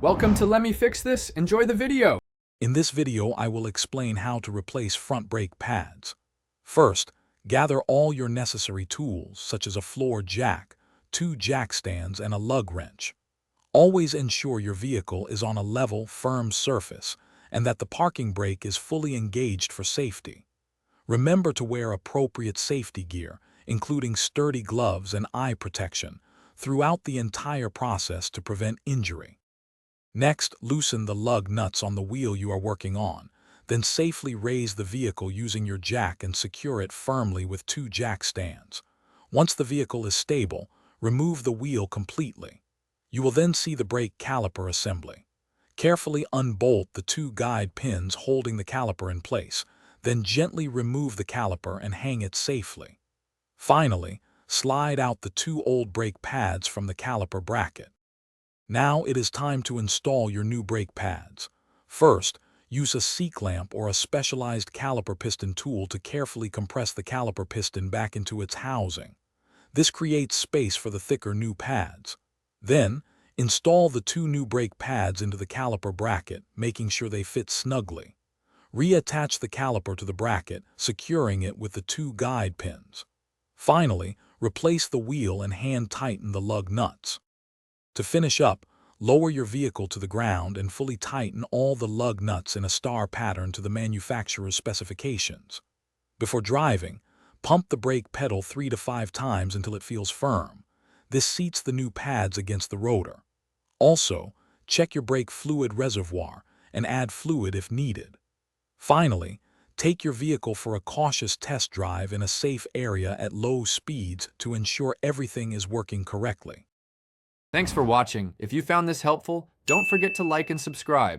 Welcome to Let Me Fix This. Enjoy the video. In this video, I will explain how to replace front brake pads. First, gather all your necessary tools, such as a floor jack, 2 jack stands, and a lug wrench. Always ensure your vehicle is on a level, firm surface, and that the parking brake is fully engaged for safety. Remember to wear appropriate safety gear, including sturdy gloves and eye protection, throughout the entire process to prevent injury. Next, loosen the lug nuts on the wheel you are working on, then safely raise the vehicle using your jack and secure it firmly with 2 jack stands. Once the vehicle is stable, remove the wheel completely. You will then see the brake caliper assembly. Carefully unbolt the 2 guide pins holding the caliper in place, then gently remove the caliper and hang it safely. Finally, slide out the 2 old brake pads from the caliper bracket. Now it is time to install your new brake pads. First, use a C-clamp or a specialized caliper piston tool to carefully compress the caliper piston back into its housing. This creates space for the thicker new pads. Then, install the 2 new brake pads into the caliper bracket, making sure they fit snugly. Reattach the caliper to the bracket, securing it with the 2 guide pins. Finally, replace the wheel and hand tighten the lug nuts. To finish up, lower your vehicle to the ground and fully tighten all the lug nuts in a star pattern to the manufacturer's specifications. Before driving, pump the brake pedal 3 to 5 times until it feels firm. This seats the new pads against the rotor. Also, check your brake fluid reservoir and add fluid if needed. Finally, take your vehicle for a cautious test drive in a safe area at low speeds to ensure everything is working correctly. Thanks for watching. If you found this helpful, don't forget to like and subscribe.